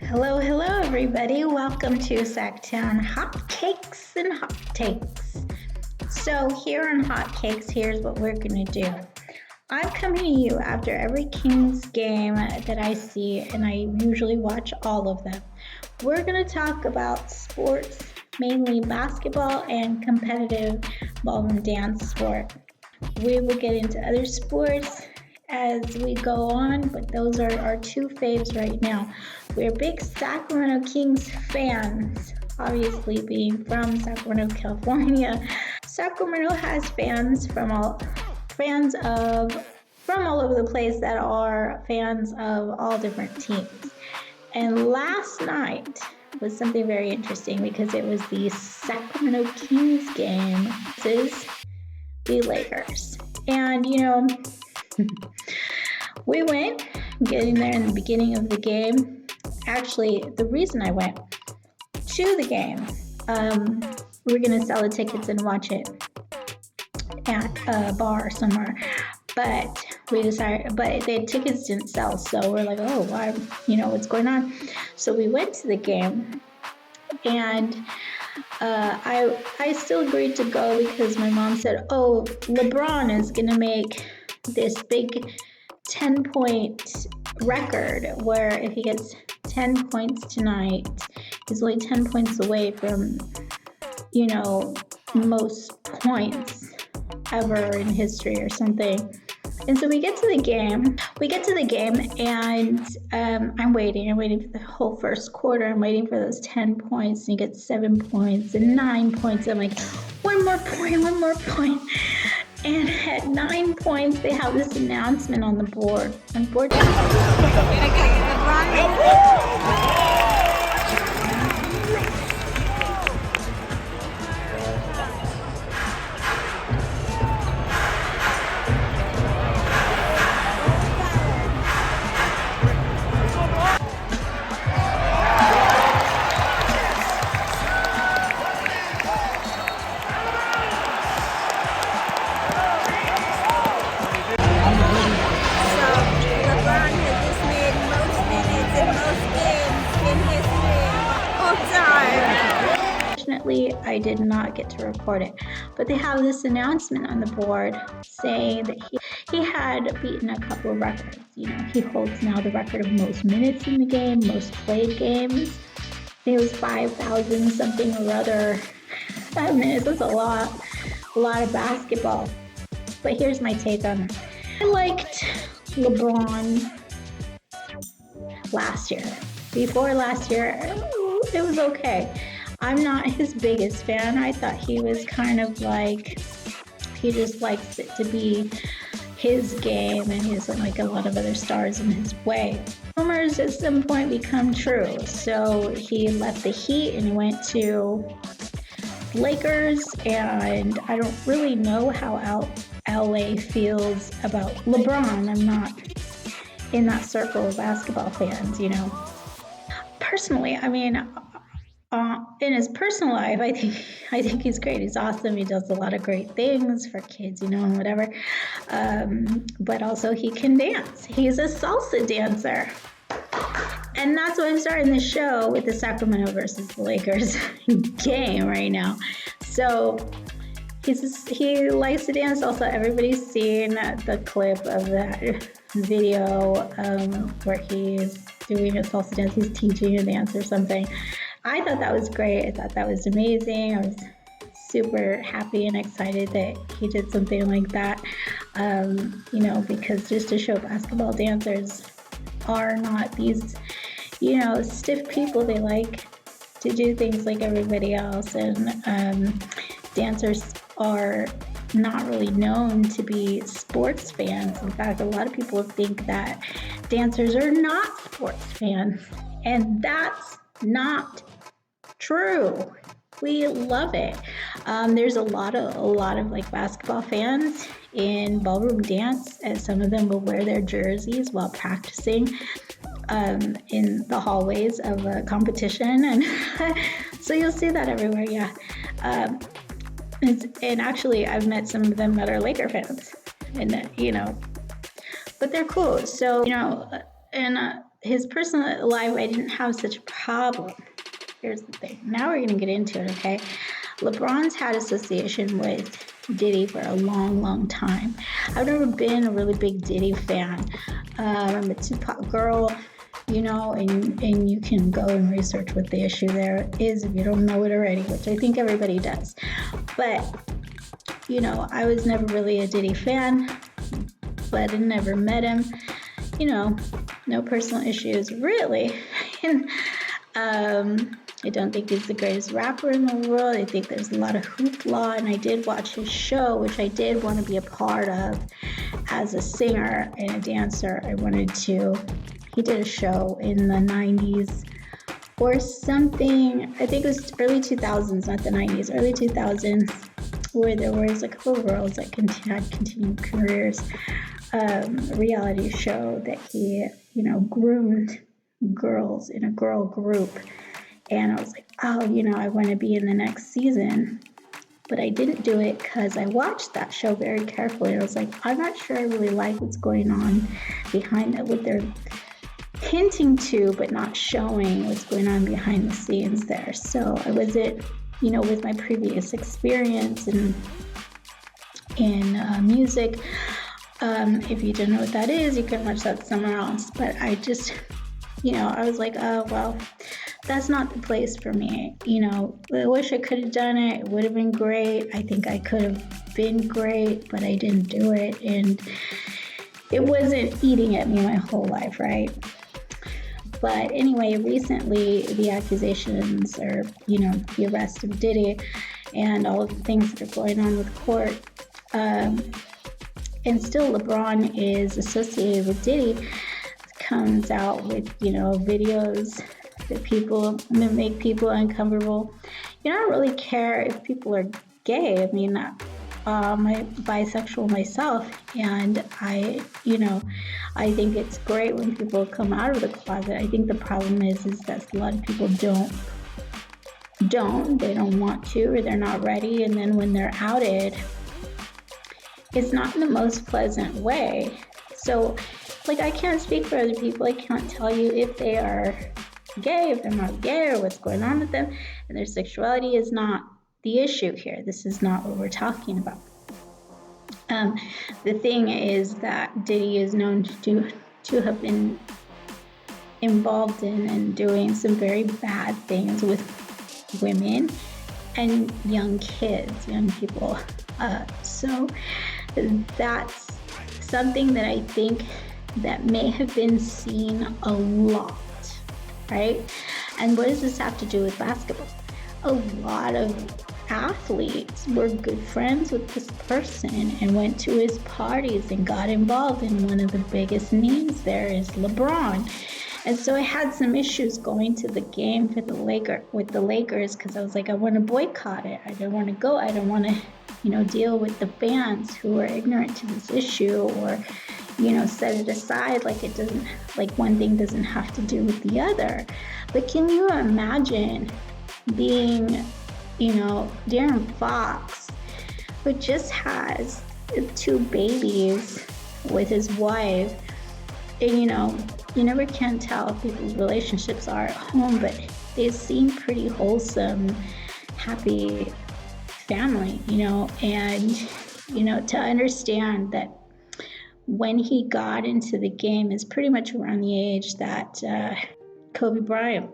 Hello, everybody. Welcome to Sacktown Hot Cakes and Hot Takes. So here on Hot Cakes, here's what we're going to do. I'm coming to you after every Kings game that I see, and I usually watch all of them. We're going to talk about sports, mainly basketball and competitive ballroom dance sport. We will get into other sports as we go on, but those are our two faves right now. We're big Sacramento Kings fans, obviously being from Sacramento, California. Sacramento has fans from all over the place that are fans of all different teams. And last night was something very interesting because it was the Sacramento Kings game versus the Lakers. And we went getting there in the beginning of the game. Actually, the reason I went to the game, we were going to sell the tickets and watch it at a bar somewhere. But the tickets didn't sell. So we're like, oh, why, what's going on? So we went to the game, and I still agreed to go because my mom said, oh, LeBron is going to make this big 10-point record where if he gets 10 points tonight, he's only 10 points away from, most points ever in history or something. And so we get to the game, and I'm waiting for the whole first quarter. I'm waiting for those 10 points, and he gets 7 points and 9 points. I'm like, one more point. And at 9 points, they have this announcement on the board. Unfortunately, I did not get to record it, but they have this announcement on the board saying that he had beaten a couple of records. He holds now the record of most minutes in the game, most played games. I think it was 5,000 something or other minutes. That's a lot of basketball. But here's my take on it. I liked LeBron last year. Before last year, it was okay. I'm not his biggest fan. I thought he was kind of like, he just likes it to be his game, and he doesn't like a lot of other stars in his way. Rumors at some point become true. So he left the Heat and he went to Lakers, and I don't really know how LA feels about LeBron. I'm not in that circle of basketball fans, Personally, in his personal life, I think he's great. He's awesome. He does a lot of great things for kids, and whatever. But also he can dance. He's a salsa dancer. And that's why I'm starting the show with the Sacramento versus the Lakers game right now. So he likes to dance salsa. Everybody's seen the clip of that video where he's doing a salsa dance. He's teaching a dance or something. I thought that was great. I thought that was amazing. I was super happy and excited that he did something like that, because just to show basketball dancers are not these, stiff people. They like to do things like everybody else, and dancers are not really known to be sports fans. In fact, a lot of people think that dancers are not sports fans, and that's not true. We love it. There's a lot of like basketball fans in ballroom dance, and some of them will wear their jerseys while practicing in the hallways of a competition, and so you'll see that everywhere. Yeah, and actually, I've met some of them that are Laker fans, and but they're cool. So and his personal life, I didn't have such a problem. Here's the thing. Now we're going to get into it, okay? LeBron's had association with Diddy for a long, long time. I've never been a really big Diddy fan. I'm a Tupac girl, you know, and you can go and research what the issue there is if you don't know it already, which I think everybody does. But, you know, I was never really a Diddy fan, but I never met him. You know, no personal issues, really. And I don't think he's the greatest rapper in the world. I think there's a lot of hoopla, and I did watch his show, which I did want to be a part of as a singer and a dancer. He did a show in the 90s or something. I think it was early 2000s, not the 90s, early 2000s, where there was a couple of girls that had continued careers. A reality show that he, you know, groomed girls in a girl group. And I was like, oh, you know, I want to be in the next season. But I didn't do it because I watched that show very carefully. I was like, I'm not sure I really like what's going on behind it, what they're hinting to, but not showing what's going on behind the scenes there. So I wasn't, you know, with my previous experience in music. If you don't know what that is, you can watch that somewhere else. But I just, you know, I was like, oh, well, that's not the place for me. You know, I wish I could have done it. It would have been great. I think I could have been great, but I didn't do it. And it wasn't eating at me my whole life, right? But anyway, recently the accusations or, you know, the arrest of Diddy and all of the things that are going on with court, and still LeBron is associated with Diddy, comes out with, you know, videos that make people uncomfortable. You know, I don't really care if people are gay. I mean, I'm bisexual myself, and I think it's great when people come out of the closet. I think the problem is that a lot of people they don't want to, or they're not ready, and then when they're outed, it's not in the most pleasant way. So, like, I can't speak for other people. I can't tell you if they are gay, if they're not gay, or what's going on with them. And their sexuality is not the issue here. This is not what we're talking about. The thing is that Diddy is known to have been involved in and doing some very bad things with women and young kids, young people. So that's something that I think that may have been seen a lot, right? And what does this have to do with basketball? A lot of athletes were good friends with this person and went to his parties and got involved, and one of the biggest names there is LeBron. And so I had some issues going to the game with the Lakers because I was like, I want to boycott it. I don't want to go. I don't want to, you know, deal with the fans who are ignorant to this issue, or, you know, set it aside like one thing doesn't have to do with the other. But can you imagine being, you know, Darren Fox, who just has 2 babies with his wife, and, you know, you never can tell if people's relationships are at home, but they seem pretty wholesome, happy family, you know, and, you know, to understand that when he got into the game is pretty much around the age that Kobe Bryant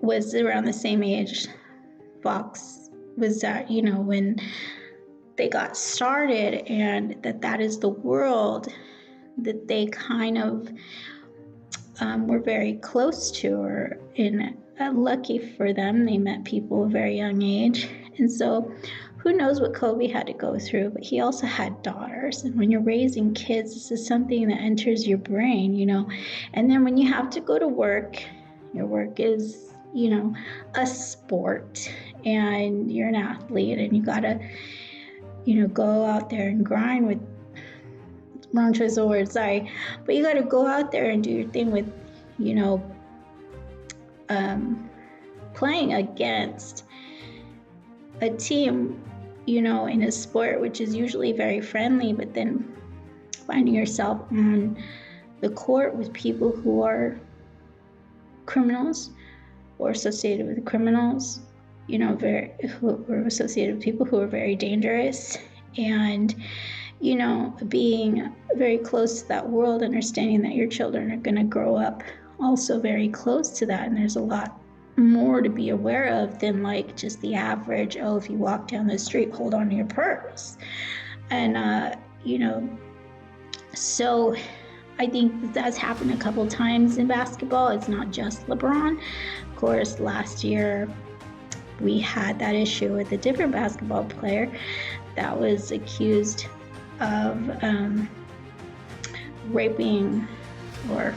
was, around the same age Fox was at, you know, when they got started, and that is the world that they kind of were very close to, or lucky for them, they met people at a very young age. And so who knows what Kobe had to go through, but he also had daughters. And when you're raising kids, this is something that enters your brain, you know. And then when you have to go to work, your work is, you know, a sport, and you're an athlete, and you gotta, you know, go out there and grind with, wrong choice of words, sorry, but you gotta go out there and do your thing with, you know, playing against a team, you know, in a sport which is usually very friendly, but then finding yourself on the court with people who are criminals or associated with criminals, who are associated with people who are very dangerous, and being very close to that world, understanding that your children are going to grow up also very close to that, and there's a lot more to be aware of than like just the average, if you walk down the street, hold on to your purse. And so I think that's happened a couple times in basketball. It's not just LeBron. Of course, last year we had that issue with a different basketball player that was accused of raping or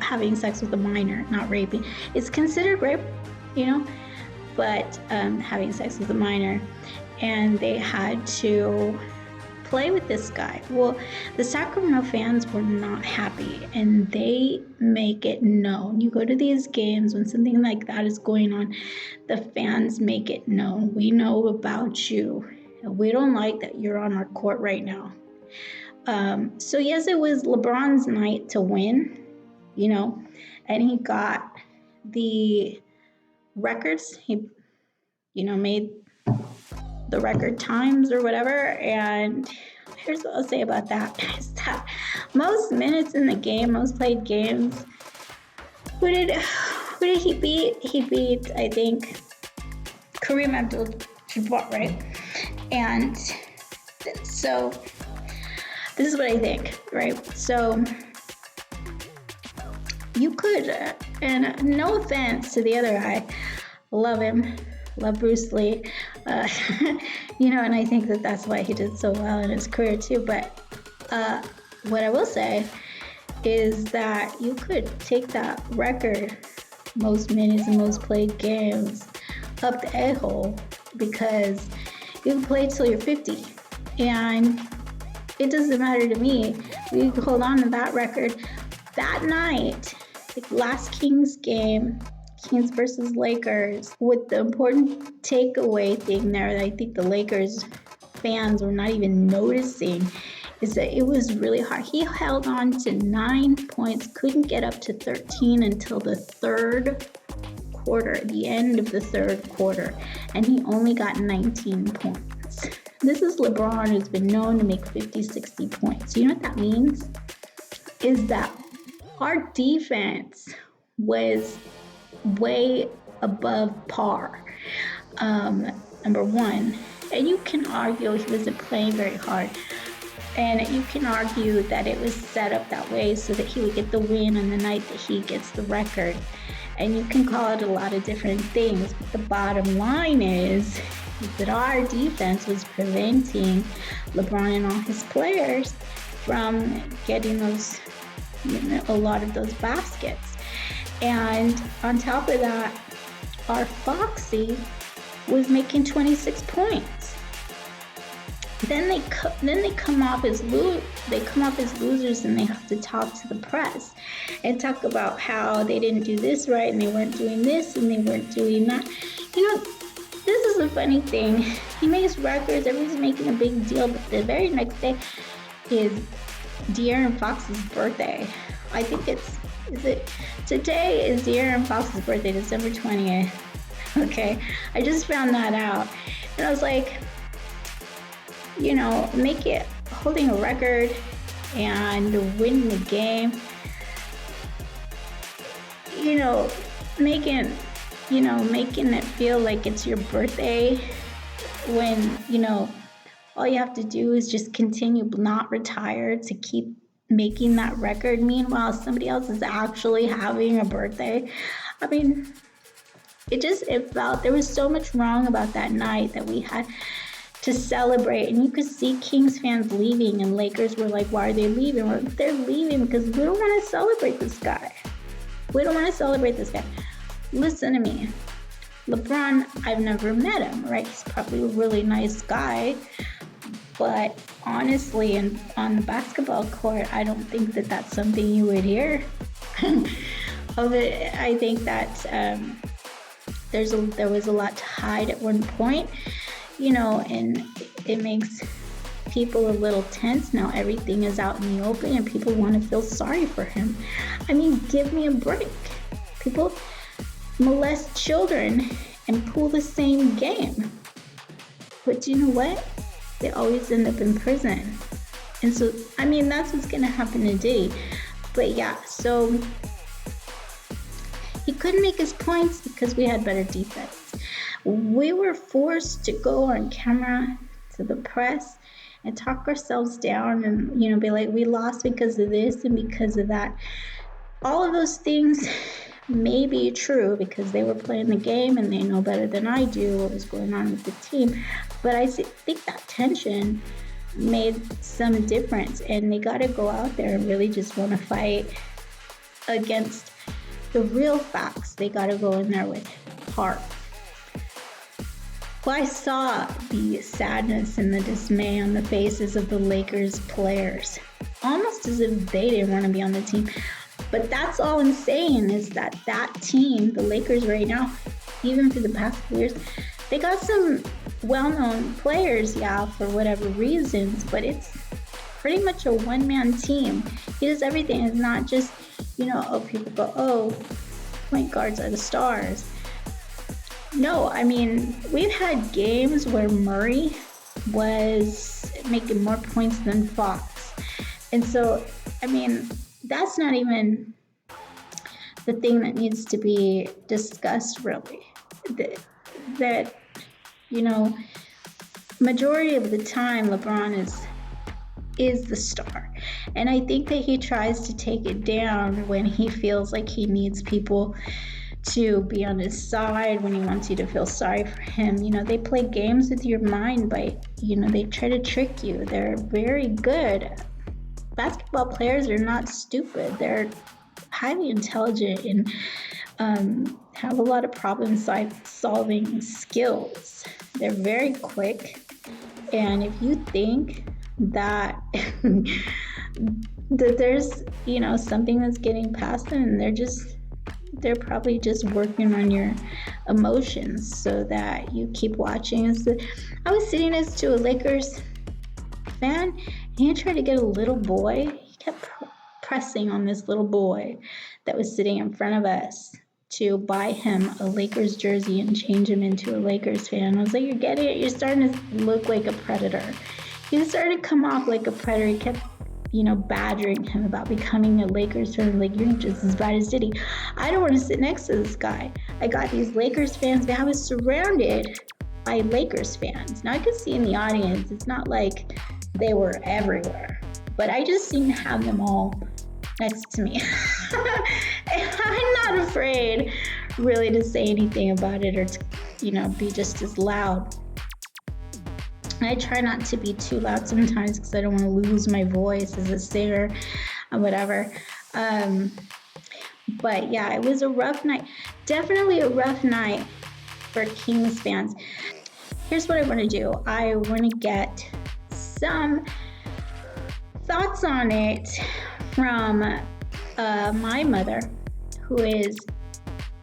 having sex with a minor. Not raping, it's considered rape, but having sex with a minor, and they had to play with this guy. Well, the Sacramento fans were not happy, and they make it known. You go to these games when something like that is going on, the fans make it known. We know about you, and we don't like that you're on our court right now. So yes, it was LeBron's night to win, and he got the records. He, made the record times or whatever. And here's what I'll say about that, is that most minutes in the game, most played games, who did he beat? He beat, I think, Kareem Abdul-Jabbar, right? And so this is what I think, right? So you could, and no offense to the other guy, love him, love Bruce Lee, and I think that that's why he did so well in his career too. But what I will say is that you could take that record, most minutes and most played games, up the a-hole, because you can play till you're 50, and it doesn't matter to me. We can hold on to that record. That night, like last Kings game, Kings versus Lakers, with the important takeaway thing there that I think the Lakers fans were not even noticing, is that it was really hard. He held on to 9 points, couldn't get up to 13 until the third quarter, the end of the third quarter, and he only got 19 points. This is LeBron, who's been known to make 50, 60 points. You know what that means? Is that our defense was way above par, number one. And you can argue he wasn't playing very hard. And you can argue that it was set up that way so that he would get the win on the night that he gets the record. And you can call it a lot of different things. But the bottom line is that our defense was preventing LeBron and all his players from getting those, a lot of those baskets. And on top of that, our Foxy was making 26 points. Then they come off as losers, and they have to talk to the press and talk about how they didn't do this right, and they weren't doing this, and they weren't doing that. This is a funny thing. He makes records, everybody's making a big deal, but the very next day is De'Aaron Fox's birthday. I think today is De'Aaron Fox's birthday, December 20th. Okay, I just found that out, and I was like, make it holding a record and winning the game, making it feel like it's your birthday when, all you have to do is just continue, not retire, to keep making that record. Meanwhile, somebody else is actually having a birthday. I mean, it felt there was so much wrong about that night that we had to celebrate. And you could see Kings fans leaving, and Lakers were like, why are they leaving? Well, they're leaving because we don't want to celebrate this guy. Listen to me. LeBron, I've never met him, right? He's probably a really nice guy. But honestly, on the basketball court, I don't think that that's something you would hear of it. I think that there was a lot to hide at one point, and it makes people a little tense now. Everything is out in the open and people want to feel sorry for him. I mean, give me a break. People molest children and pull the same game. But you know what? They always end up in prison. And so, I mean, that's what's going to happen today. But yeah, so he couldn't make his points because we had better defense. We were forced to go on camera to the press and talk ourselves down and, you know, be like, we lost because of this and because of that. All of those things may be true because they were playing the game and they know better than I do what was going on with the team. But I think that tension made some difference, and they got to go out there and really just want to fight against the real facts. They got to go in there with heart. Well, I saw the sadness and the dismay on the faces of the Lakers players, almost as if they didn't want to be on the team. But that's all I'm saying is that team, the Lakers right now, even for the past few years, they got some well-known players, yeah, for whatever reasons, but it's pretty much a one-man team. He does everything. It's not just, you know, oh, people go, oh, point guards are the stars. No, I mean, we've had games where Murray was making more points than Fox. And so, I mean, that's not even the thing that needs to be discussed, really. That you know, majority of the time, LeBron is the star. And I think that he tries to take it down when he feels like he needs people to be on his side, when he wants you to feel sorry for him. You know, they play games with your mind by, you know, they try to trick you. They're very good. Basketball players are not stupid. They're highly intelligent and have a lot of problem-solving skills. They're very quick. And if you think that that there's, you know, something that's getting past them, and they're probably just working on your emotions so that you keep watching. I was sitting next to a Lakers fan, and he tried to get a little boy. He kept pressing on this little boy that was sitting in front of us to buy him a Lakers jersey and change him into a Lakers fan. I was like, you're getting it. You're starting to look like a predator. He started to come off like a predator. He kept, you know, badgering him about becoming a Lakers fan. Like, you're just as bad as Diddy. I don't want to sit next to this guy. I got these Lakers fans. I was surrounded by Lakers fans. Now, I could see in the audience, it's not like they were everywhere, but I just seemed to have them all next to me. And I'm not afraid really to say anything about it or to, you know, be just as loud. I try not to be too loud sometimes because I don't want to lose my voice as a singer or whatever. But yeah, it was a rough night. Definitely a rough night for Kings fans. Here's what I want to do. I want to get some thoughts on it from my mother, who is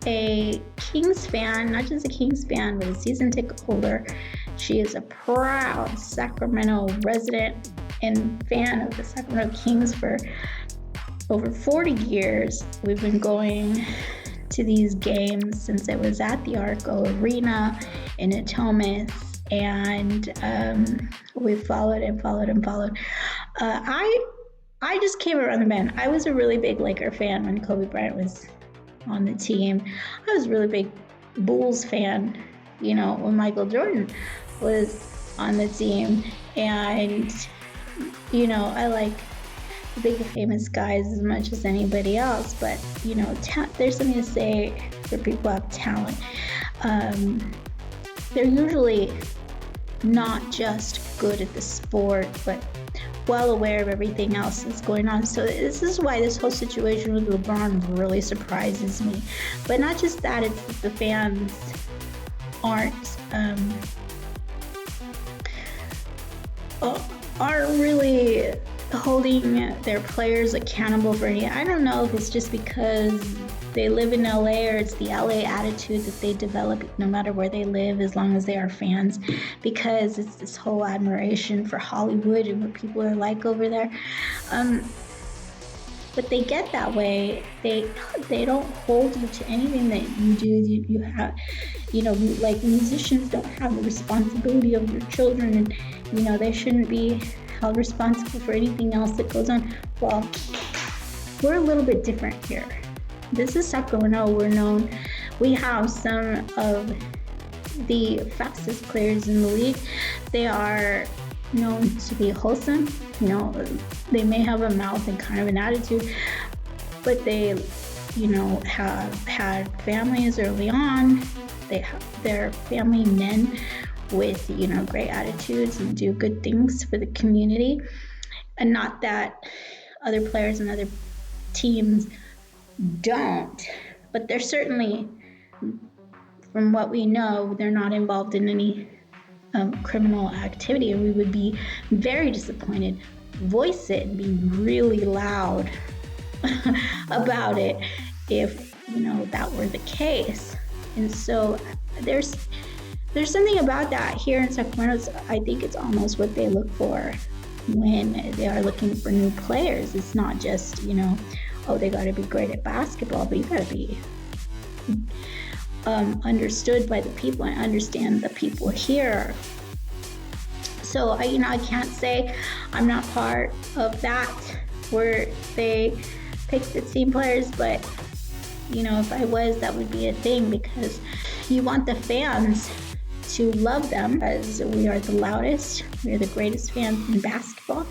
a Kings fan, not just a Kings fan, but a season ticket holder. She is a proud Sacramento resident and fan of the Sacramento Kings for over 40 years. We've been going to these games since it was at the Arco Arena in Atomas, and we followed and followed and followed. I just came around the bend. I was a really big Laker fan when Kobe Bryant was on the team. I was a really big Bulls fan, you know, when Michael Jordan was on the team. And, you know, I like the big famous guys as much as anybody else, but, you know, there's something to say for people who have talent. They're usually not just good at the sport, but well aware of everything else that's going on. So this is why this whole situation with LeBron really surprises me. But not just that, it's that the fans aren't really holding their players accountable for any. I don't know if it's just because they live in LA, or it's the LA attitude that they develop no matter where they live, as long as they are fans, because it's this whole admiration for Hollywood and what people are like over there. But they get that way. They don't hold you to anything that you do. You have, like musicians don't have the responsibility of your children, and they shouldn't be held responsible for anything else that goes on. Well, we're a little bit different here. This is Sacramento. We have some of the fastest players in the league. They are known to be wholesome. They may have a mouth and kind of an attitude, but they, have had families early on. They're family men with, great attitudes and do good things for the community. And not that other players and other teams don't, but they're certainly, from what we know, they're not involved in any criminal activity, and we would be very disappointed, voice it, and be really loud about it if that were the case. And so there's something about that here in Sacramento. I think it's almost what they look for when they are looking for new players. It's not just they got to be great at basketball, but you got to be understood by the people and understand the people here. So I can't say I'm not part of that where they pick the team players, but if I was, that would be a thing, because you want the fans to love them, as we are the loudest, we're the greatest fans in basketball,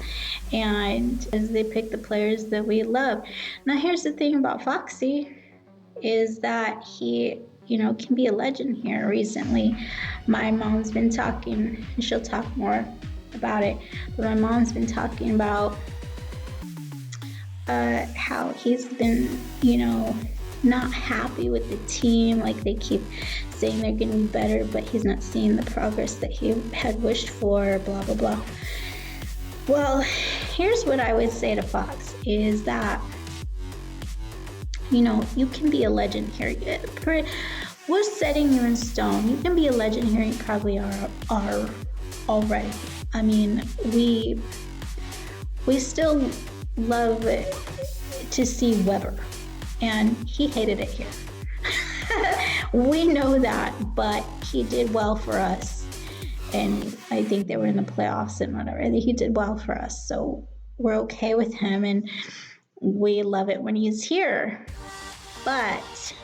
and as they pick the players that we love. Now here's the thing about Foxy, is that he can be a legend here. Recently, my mom's been talking, and she'll talk more about it, but my mom's been talking about how he's been, not happy with the team. Like, they keep saying they're getting better, but he's not seeing the progress that he had wished for, blah, blah, blah. Well, here's what I would say to Fox, is that you can be a legend here. We're setting you in stone. You can be a legend here. You probably are already. I mean, we still love to see Weber, and he hated it here. We know that, but he did well for us, and I think they were in the playoffs and whatever. I think he did well for us, so we're okay with him, and we love it when he's here. But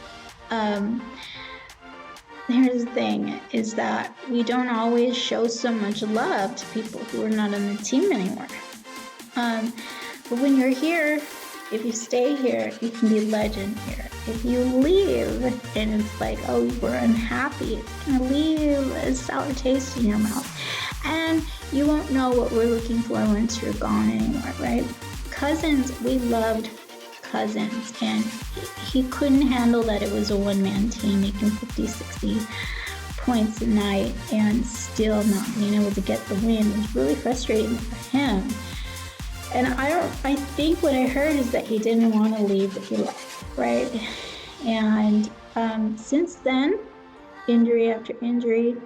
here's the thing, is that we don't always show so much love to people who are not on the team anymore. But when you're here, if you stay here, you can be legend here. If you leave and it's like, oh, you were unhappy, it's going to leave a sour taste in your mouth. And you won't know what we're looking for once you're gone anymore, right? Cousins, we loved Cousins, and he couldn't handle that it was a one-man team making 50, 60 points a night and still not being able to get the win. It was really frustrating for him. And I think what I heard is that he didn't want to leave, but he left, right? And since then, injury after injury,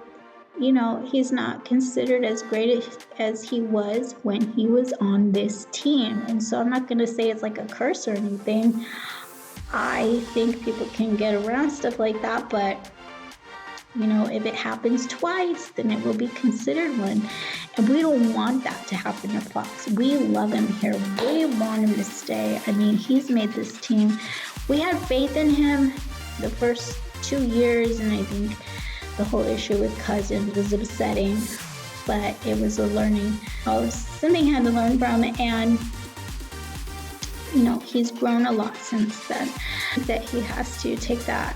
he's not considered as great as he was when he was on this team. And so I'm not going to say it's like a curse or anything. I think people can get around stuff like that, but if it happens twice, then it will be considered one. And we don't want that to happen to Fox. We love him here. We want him to stay. I mean, he's made this team. We had faith in him the first 2 years, and I think the whole issue with Cousins was upsetting, but it was a learning. Something he had to learn from, and he's grown a lot since then. That he has to take that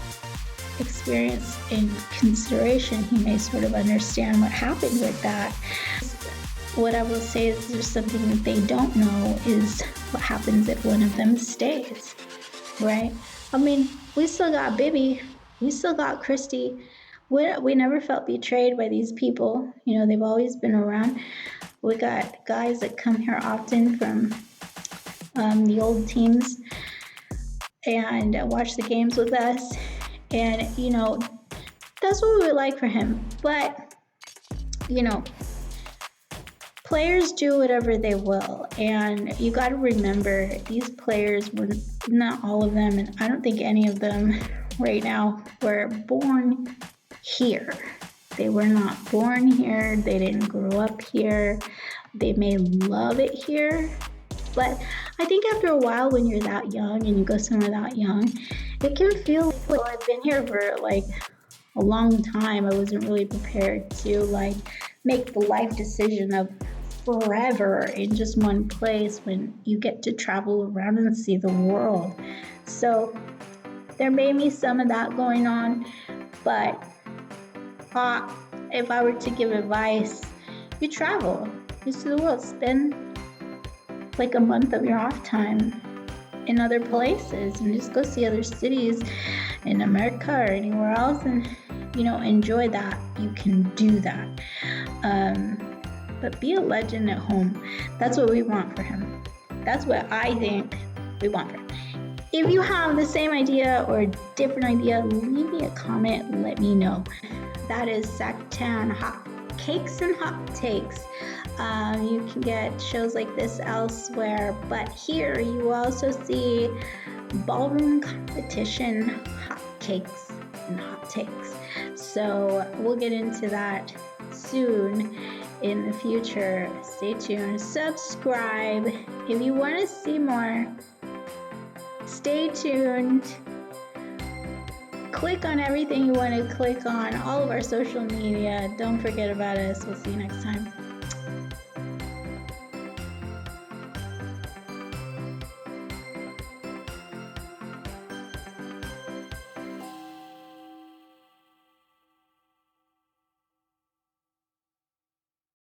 experience in consideration. He may sort of understand what happened with that. What I will say is, there's something that they don't know, is what happens if one of them stays, right? I mean, we still got Bibby, we still got Christy. We never felt betrayed by these people. They've always been around. We got guys that come here often from the old teams, and watch the games with us. And, that's what we would like for him. But, players do whatever they will. And you got to remember, these players were not all of them, and I don't think any of them right now were born here. They were not born here. They didn't grow up here. They may love it here. But I think after a while, when you're that young and you go somewhere that young, it can feel like, well, I've been here for like a long time. I wasn't really prepared to like make the life decision of forever in just one place when you get to travel around and see the world. So there may be some of that going on, but if I were to give advice, you travel, you see the world, spend like a month of your off time in other places and just go see other cities in America or anywhere else, and enjoy that. You can do that, but be a legend at home. That's what we want for him. That's what I think we want for him. If you have the same idea or a different idea, leave me a comment, let me know. That is Zactown Hot Cakes and Hot Takes. You can get shows like this elsewhere, but here you will also see ballroom competition hot cakes and hot takes. So we'll get into that soon in the future. Stay tuned. Subscribe if you want to see more. Stay tuned. Click on everything you want to click on, all of our social media. Don't forget about us. We'll see you next time.